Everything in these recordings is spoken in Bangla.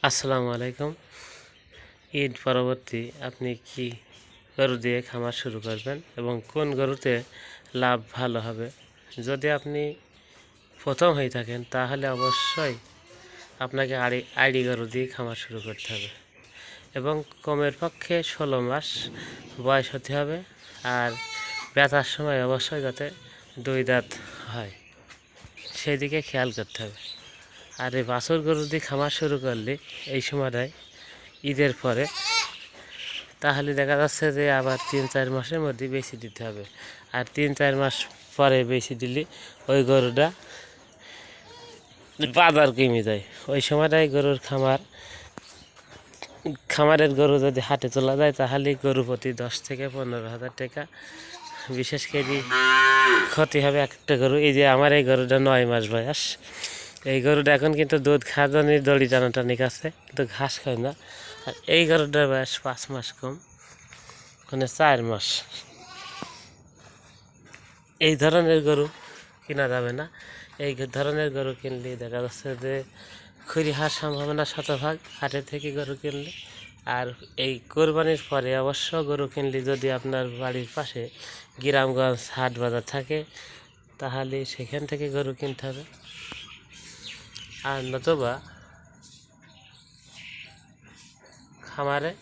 আসসালামু আলাইকুম। ঈদ পরবর্তী আপনি কি গরু দিয়ে খামার শুরু করবেন এবং কোন গরুতে লাভ ভালো হবে? যদি আপনি প্রথম হয়ে থাকেন তাহলে অবশ্যই আপনাকে আইডি গরু দিয়ে খামার শুরু করতে হবে এবং কমের পক্ষে 16 মাস বয়স হতে হবে। আর ব্যথার সময় অবশ্যই যাতে 2 দাঁত হয় সেই দিকে খেয়াল করতে হবে। আর এই বাছুর গরু দিয়ে খামার শুরু করলে এই সময়টায় ঈদের পরে তাহলে দেখা যাচ্ছে যে আবার 3-4 মাসের মধ্যে বেশি দিতে হবে। আর 3-4 মাস পরে বেশি দিলে ওই গরুটা বাজার কমে যায়। ওই সময়টাই গরুর খামারের গরু যদি হাটে তোলা যায় তাহলে গরু প্রতি 10 থেকে 15,000 টাকা বিশেষ করে ক্ষতি হবে একটা গরু। এই যে আমার এই গরুটা 9 মাস বয়স, এই গরুটা এখন কিন্তু দুধ খাওয়ানোর দড়ি টানাটানি আছে, কিন্তু ঘাস খায় না। আর এই গরুটার বয়স 5 মাস কম, মানে 4 মাস। এই ধরনের গরু কেনা যাবে না। এই ধরনের গরু কিনলে দেখা যাচ্ছে যে ক্ষতি হওয়ার সম্ভাবনা শতভাগ হাটে থেকে গরু কিনলে। আর এই কোরবানির পরে অবশ্য গরু কিনলে যদি আপনার বাড়ির পাশে গ্রামগঞ্জ হাট বাজার থাকে তাহলে সেখান থেকে গরু কিনতে হবে। আর নতুবা খামারে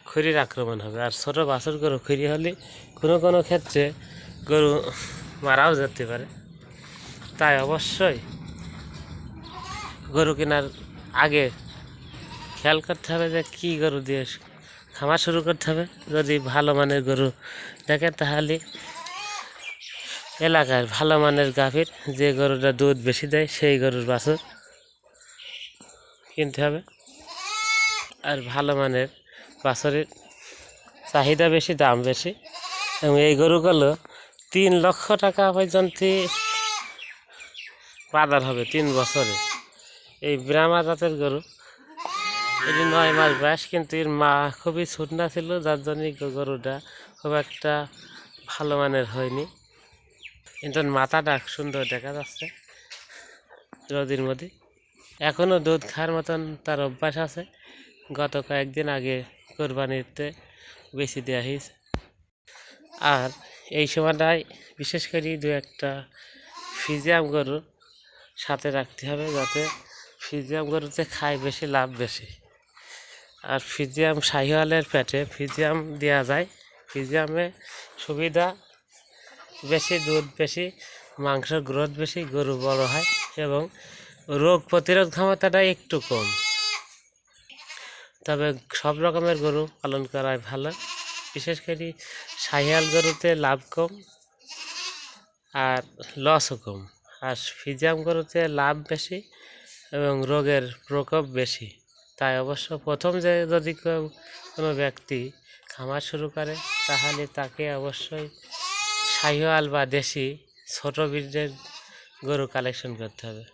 খড়ির আক্রমণ হবে। আর ছোটো বাছুর গরু খড়ি হলে কোনো ক্ষেত্রে গরু মারাও যেতে পারে। তাই অবশ্যই গরু কেনার আগে খেয়াল করতে হবে যে কী গরু দিয়ে খামার শুরু করতে হবে। যদি ভালো মানের গরু দেখেন তাহলে এলাকার ভালো মানের গাভীর যে গরুটা দুধ বেশি দেয় সেই গরুর বাছুর কিনতে হবে। আর ভালো মানের বাছুরের চাহিদা বেশি, দাম বেশি, এবং এই গরুগুলো 3 লক্ষ টাকা পর্যন্ত বাজার হবে 3 বছরে। এই ব্রাহ্মা জাতের গরু, এটি 9 মাস বয়স, কিন্তু এর মা খুবই ছোটনা ছিল, যার জন্য গরুটা খুব একটা ভালো মানের হয়নি। কিন্তু মাথাটা সুন্দর দেখা যাচ্ছে রোদের মধ্যে। এখনও দুধ খাওয়ার মতন তার অভ্যাস আছে। গত কয়েকদিন আগে কোরবানিতে বেশি দেওয়া হয়েছে। আর এই সময়টায় বিশেষ করে 2-1টা ফ্রিজিয়াম গরু সাথে রাখতে হবে, যাতে ফ্রিজিয়াম গরুতে খায় বেশি, লাভ বেশি। আর ফ্রিজিয়াম শাহিওয়ালের পেটে ফ্রিজিয়াম দেওয়া যায়। ফ্রিজিয়ামে সুবিধা বেশি, দুধ বেশি, মাংসের গ্রোথ বেশি, গরু বড় হয় এবং রোগ প্রতিরোধ ক্ষমতাটা একটু কম। তবে সব রকমের গরু পালন করাই ভালো। বিশেষ করে শাহিওয়াল গরুতে লাভ কম আর লসও কম। আর ফ্রিজিয়াম গরুতে লাভ বেশি এবং রোগের প্রকোপ বেশি। তাই অবশ্য প্রথম যদি কোনো ব্যক্তি খামার শুরু করে তাহলে তাকে অবশ্যই শাহিওয়াল বা দেশি ছোটো ব্রিডের গরু কালেকশন করতে হবে।